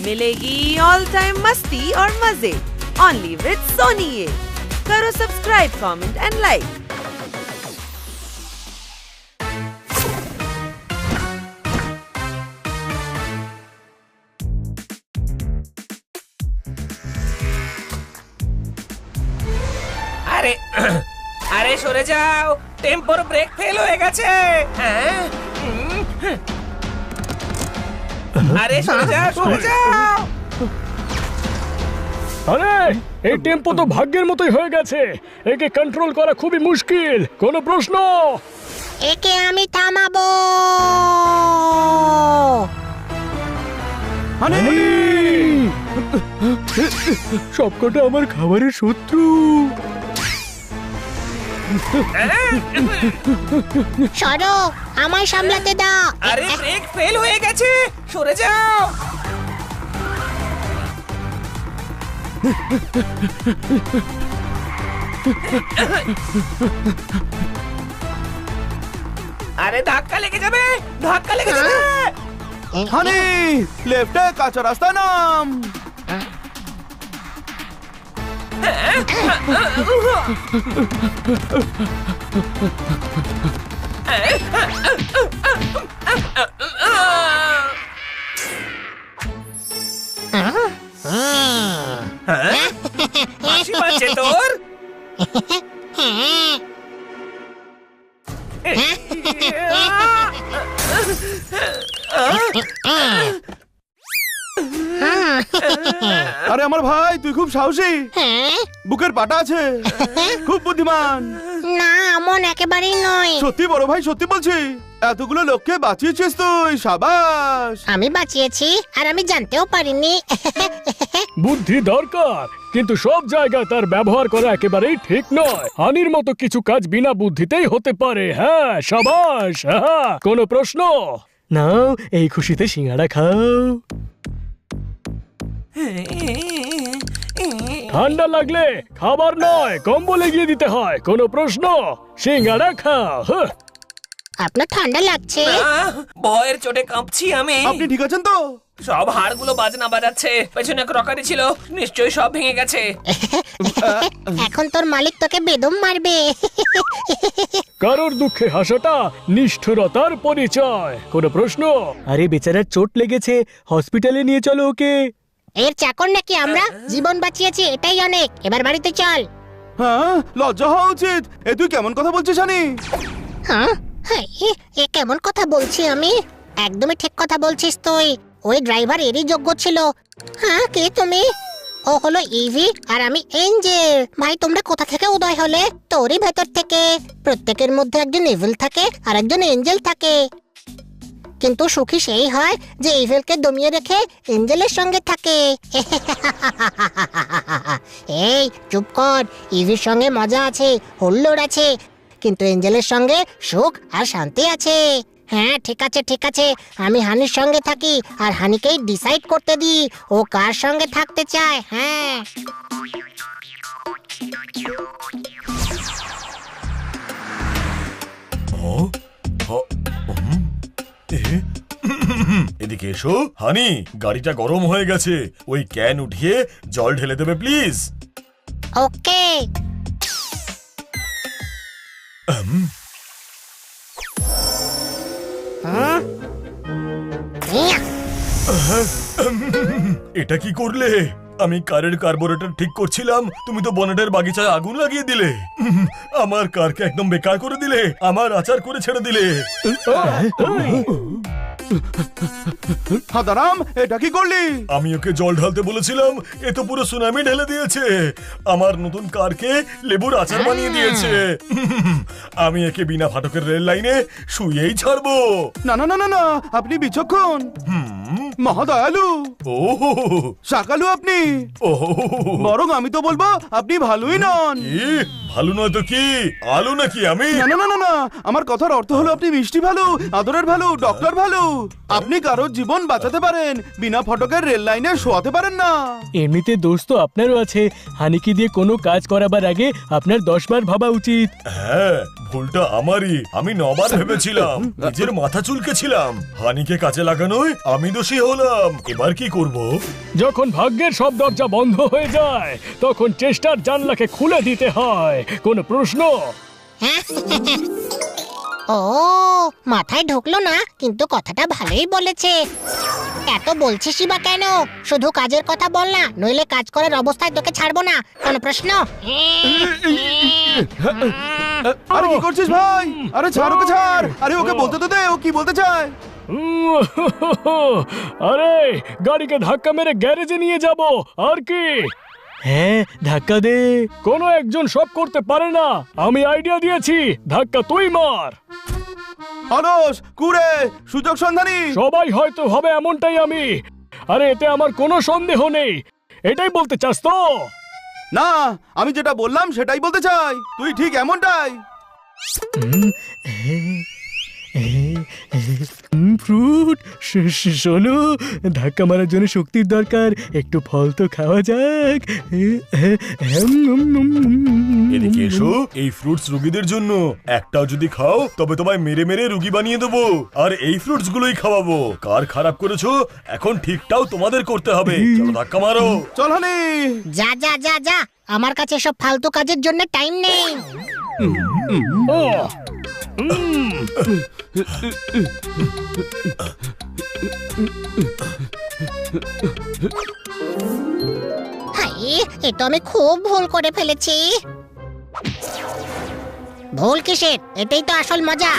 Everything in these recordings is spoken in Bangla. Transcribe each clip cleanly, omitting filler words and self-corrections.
मिलेगी ऑल टाइम मस्ती और मजे ओनली विद सोनी ये। करो सब्सक्राइब, कमेंट एंड लाइक। अरे अरे সরে যাও, টেম্পোর ব্রেক ফেল হয়ে গেছে। আরে সরে যাও, সরে যাও। আরে এই টেম্পো তো ভাগ্যের মতোই হয়ে গেছে, একে কন্ট্রোল করা খুবই মুশকিল। কোনো প্রশ্ন? একে আমি থামাবো। সবকটা আমার খাবারের শত্রু। সরো, আমায় সামলাতে দাও। আরে ব্রেক ফেল হয়ে গেছে, সরে যাও। আরে ধাক্কা লেগে যাবে, ধাক্কা লেগে যাবে। হানি, লেফটে কাঁচা রাস্তা নাম। হাসি পাচ্ছে তোর? আরে আমার ভাই, তুই খুব সাহসী, বুকের পাটা আছে, খুব বুদ্ধিমান। না, এমন একেবারেই নয়। সত্যি বড় ভাই, সত্যি বলছি, এতগুলো লোককে বাঁচিয়েছিস তুই, সাবাস। আমি বাঁচিয়েছি, আর আমি জানতেও পারিনি। বুদ্ধি দরকার, কিন্তু সব জায়গায় তার ব্যবহার করা একেবারেই ঠিক নয়। হানির মতো কিছু কাজ বিনা বুদ্ধিতেই হতে পারে। হ্যাঁ, সাবাস। হ্যাঁ, কোনো প্রশ্ন? নাও, এই খুশিতে সিঙ্গাড়া খাও। ঠান্ডা লাগলে খাবার নয়, কম্বল এগিয়ে দিতে হয়। কোনো প্রশ্ন? সিঙ্গাড়া খাও। আপনার ঠান্ডা লাগছে? ভয়ের চোটে কাঁপছি আমি। আপনি ঠিক আছেন তো? সব হাড়গুলো বাজনা বাজাচ্ছে, পেছনে ক্রকারি ছিল, নিশ্চয়ই সব ভেঙে গেছে। এখন তোর মালিক তোকে বেদম মারবে। কারোর দুঃখে হাসাটা নিষ্ঠুরতার পরিচয়। কোনো প্রশ্ন? আরে বেচারার চোট লেগেছে, হসপিটালে নিয়ে চলো ওকে। এর চাকর নাকি আমরা? জীবন বাঁচিয়েছি, এটাই অনেক। এবার বাড়িতে চল। হ্যাঁ, লজ্জা হওয়া উচিত। এ তুই কেমন কথা বলছিস হানি? হ্যাঁ, এ কেমন কথা বলছি আমি? একদমই ঠিক কথা বলছিস তুই। ওই ড্রাইভার এরই যোগ্য ছিল। হ্যাঁ, কে তুমি? ও হলো ইভি, আর আমি এঞ্জেল। ভাই, তোমরা কোথা থেকে উদয় হলে? তোরই ভেতর থেকে। প্রত্যেকের মধ্যে একজন ইভিল থাকে আর একজন এঞ্জেল থাকে, কিন্তু সুখী সেই হয় যে ইভিলকে দমিয়ে রেখে এঞ্জেলের সঙ্গে থাকে। এই চুপ কর, ইভির সঙ্গে মজা আছে, হুল্লোড় আছে, কিন্তু এঞ্জেলের সঙ্গে সুখ আর শান্তি আছে। হ্যাঁ, ঠিক আছে, ঠিক আছে। আমি হানির সঙ্গে থাকি, আর হানিকেই ডিসাইড করতে দিই ও কার সঙ্গে থাকতে চায়। হ্যাঁ, এদিকে এসো হানি, গাড়িটা গরম হয়ে গেছে, ওই ক্যান উঠিয়ে জল ঢেলে দেবে প্লিজ। ওকে। এটা কি করলে? আমি কারের কার্বোরেটর ঠিক করছিলাম, তুমি তো বনেটের বাগিচায় আগুন লাগিয়ে দিলে। আমার কারকে একদম বেকার করে দিলে, আমার আচার করে ছেড়ে দিলে। হাদারাম, এটা কি করলি? আমি ওকে জল ঢালতে বলেছিলাম, এ তো পুরো সুনামি ঢেলে দিয়েছে। আমার নতুন কারকে লেবুর আচার বানিয়ে দিয়েছে। আমি একে বিনা ফাটকের রেল লাইনে শুয়েই ছাড়বো। না না না না না, আপনি বিচক্ষণ, মহাদয়ালু, ওহো শাকালু আপনি। ওহো, বরং আমি তো বলবো আপনি ভালোই নন। কি ভালো নয় তো কি, আলু নাকি আমি? না না না না না, আমার কথার অর্থ হলো আপনি মিষ্টি ভালো, আদরের ভালো, ডক্টর ভালো। আপনি কারোর জীবন বাঁচাতে পারেন, বিনা ফটকের রেল লাইনে শোয়াতে পারেন না। এমনিতে দোষ তো আপনারও আছে। হানিকে দিয়ে কোনো কাজ করাবার আগে আপনার 10 বার ভাবা উচিত। হ্যাঁ, ভুলটা আমারই। আমি 9 বার ভেবেছিলাম, নিজের মাথা চুলকেছিলাম। হানিকে কাজে লাগানোয় আমি দোষী হলাম, এবার কি করব? যখন ভাগ্যের সব দরজা বন্ধ হয়ে যায় তখন চেষ্টার জানলাকে খুলে দিতে হয়। কোনো প্রশ্ন? ও মাথায় ঢুকলো না, কিন্তু কথাটা ভালোই বলেছে। এত বলছিসই বা কেন? শুধু কাজের কথা বল না, নইলে কাজ করার অবস্থায় তোকে ছাড়বো না। কোনো প্রশ্ন? আরে কি করছিস ভাই? আরে ছাড় ওকে, ছাড়। আরে ওকে বলতে তো দে, ও কি বলতে চায়। আরে গাড়িকে ধাক্কা মেরে গ্যারেজে নিয়ে যাব আর কি। হ্যাঁ ধাক্কা দে। কোনো একজন সব করতে পারে না, আমি আইডিয়া দিয়েছি, ধাক্কা তুই মার। অলস, কুড়ে, সুযোগ সন্ধানী। সবাই হয়তো হবে এমনটাই আমি। আরে এতে আমার কোনো সন্দেহ নেই। এটাই বলতে চাস তো? না, আমি যেটা বললাম সেটাই বলতে চাই। তুই ঠিক এমনটাই। ফ্রুট, শোনো, ধাক্কা মারার জন্য শক্তির দরকার, একটু ফল তো খাওয়া যাক। এদিকে এসো, এই ফ্রুটস রোগীদের জন্য। একটাও যদি খাও তবে তোমায় মেরে মেরে রোগী বানিয়ে দেবো, আর এই ফ্রুটস গুলোই খাওয়াবো। কার খারাপ করেছো, এখন ঠিকটাও তোমাদের করতে হবে। চলো ধাক্কা মারো। চল হানি। যা যা যা যা, আমার কাছে সব ফালতু কাজের জন্য টাইম নেই। হাই, এ তো আমি খুব ভুল করে ফেলেছি। ভুল কিসের? এটাই তো আসল মজা।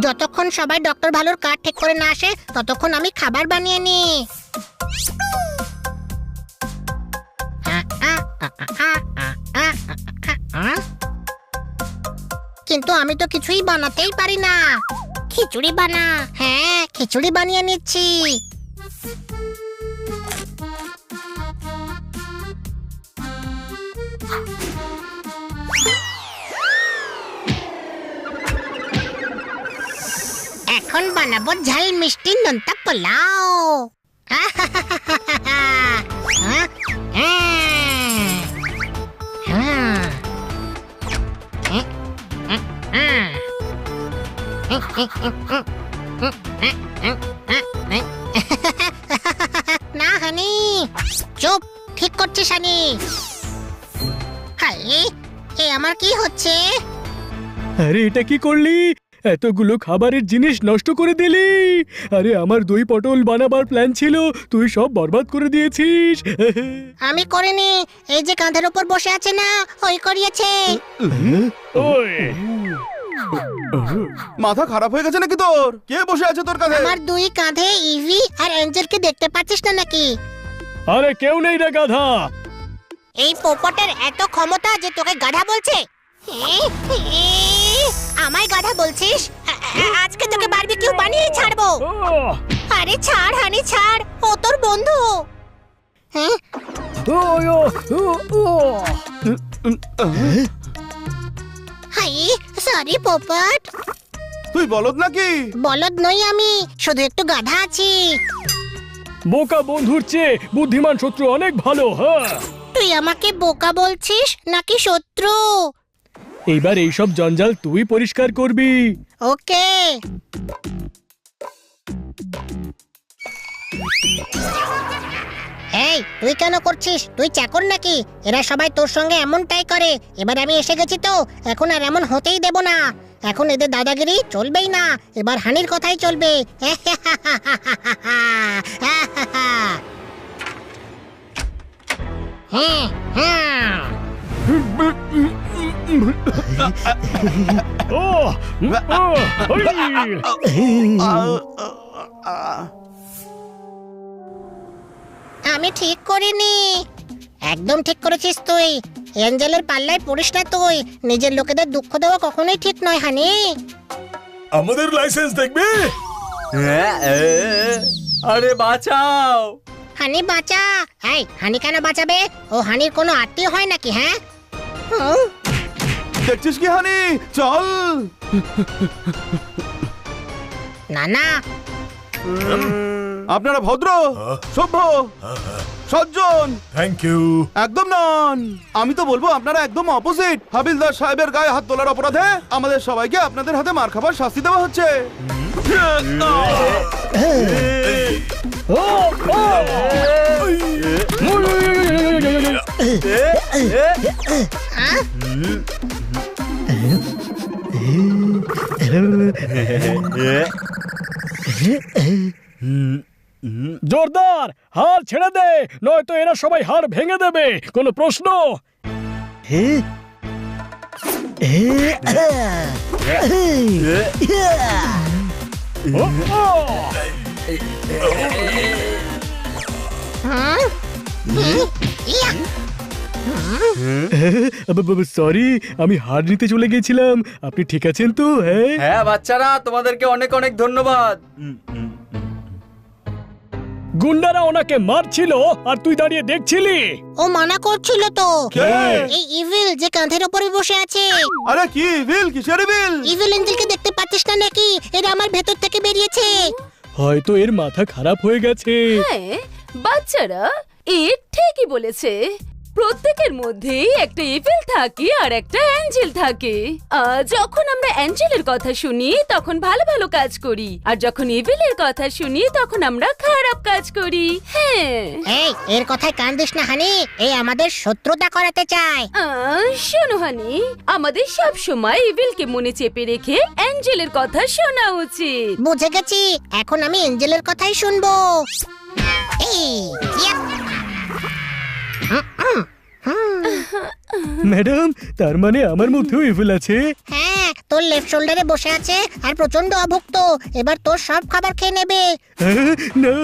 যতক্ষণ সবাই ডক্টর ভালোর কার্ড ঠিক করে না আসে ততক্ষণ আমি খাবার বানিয়ে নি। কিন্তু আমি তো কিছুই বানাতেই পারি না। খিচুড়ি বানা। হ্যাঁ, খিচুড়ি বানিয়ে নিচ্ছি। এখন বানাবো ঝাল মিষ্টি নোনতা পোলাও। না হানি, চুপ। ঠিক করছিস হানি? হাই, এ আমার কি হচ্ছে? আরে এটা কি করলি? এতগুলো খাবারের জিনিস নষ্ট করে দিলি। আরে আমার দই পটল বানাবার প্ল্যান ছিল, তুই সব বরবাদ করে দিয়েছিস। আমি করিনি, এই যে কাঁধের উপর বসে আছে না, ওই করিয়েছে। ওই মাথা খারাপ হয়ে গেছে নাকি তোর? কে বসে আছে তোর কাঁধে? আমার দুই কাঁধে ইভি আর এঞ্জেলকে দেখতে পাচ্ছিস না নাকি? আরে কেউ নেই রে গাধা। এই পোপটের এত ক্ষমতা যে তোকে গাধা বলছে? আমায় গাধা বলছিস? আজকে তোকে বারবিকিউ বানিয়ে ছাড়বো। আরে ছাড় হানি, ছাড়, ও তোর বন্ধু। Hi, sorry Popat. তুই বলদ নাকি? বলদ নই আমি, শুধু একটু গাধা আছি। বোকা বন্ধুর চেয়ে বুদ্ধিমান শত্রু অনেক ভালো। হ্যাঁ, তুই আমাকে বোকা বলছিস নাকি শত্রু? এইবার এইসব জঞ্জাল তুই পরিষ্কার করবি। ওকে। এই, তুই কেন করছিস? তুই চাকর নাকি? এরা সবাই তোর সঙ্গে এমনটাই করে। এবার আমি এসে গেছি তো, এখন আর এমন হতেই দেব না। এখন এদের দাদাগিরি চলবেই না, এবার হানির কথাই চলবে। হ্যাঁ হ্যাঁ। আমি ঠিক করিনি। একদম ঠিক করেছিস তুই। এঞ্জেলের পাল্লায় পড়িস না তুই। নিজের লোকেদের দুঃখ দেওয়া কখনোই ঠিক নয় হানি। আমাদের লাইসেন্স দেখবে? আরে বাঁচাও। হানি বাঁচা। এই, হানি কেন বাঁচাবে? ও হানির কোনো আত্মীয় হয় নাকি? হ্যাঁ, দেখছিস কি হানি? চল। না না, আপনারা ভদ্র, সভ্য, সজ্জন থ্যাংক ইউ। একদম নন। আমি তো বলবো আপনারা একদম অপোজিট। হাবিলদার সাহেবের গায়ে হাত তোলার অপরাধে আমাদের সবাইকে আপনাদের হাতে মার খাবার শাস্তি দেওয়া হচ্ছে। জোরদার হার ছেড়ে দে, নয়তো এরা সবাই হার ভেঙে দেবে। কোনো প্রশ্ন? সরি, আমি হার নিতে চলে গেছিলাম। আপনি ঠিক আছেন তো? হ্যাঁ হ্যাঁ বাচ্চারা, তোমাদেরকে অনেক অনেক ধন্যবাদ। গুন্ডারা ওনাকে মারছিল আর তুই দাঁড়িয়ে দেখছিলি। ও মানা করছিল তো। কে? এই ইভিল যে কাঁধের উপরে বসে আছে। আরে কি বিল, কিসের বিল? ইভিল এঞ্জেলকে দেখতে পাচ্ছিস না নাকি? এরা আমার ভেতর থেকে বেরিয়েছে। হয়তো এর মাথা খারাপ হয়ে গেছে। হ্যাঁ বাচ্চারা, এ ঠিকই বলেছে। প্রত্যেকের মধ্যেই একটা ইভিল থাকে আর একটা অ্যাঞ্জেল থাকে। যখন আমরা অ্যাঞ্জেলের কথা শুনি তখন ভালো ভালো কাজ করি, আর যখন ইভিলের কথা শুনি তখন আমরা খারাপ কাজ করি। হ্যাঁ, এই এর কথায় কান দিস না হানি, এই আমাদের শত্রুতা করাতে চায়। শোনো হানি, আমাদের সব সময় ইভিলকে মনে চেপে রেখে অ্যাঞ্জেলের কথা শোনা উচিত। বুঝে গেছি, এখন আমি এঞ্জেলের কথাই শুনবো। এই ইয়াপ। ম্যাডাম, তার মানে আমার মধ্যেও ইভিল আছে? হ্যাঁ, তোর লেফট শোল্ডারে বসে আছে আর প্রচন্ড অভুক্ত। এবার তোর সব খাবার খেয়ে নেবে। না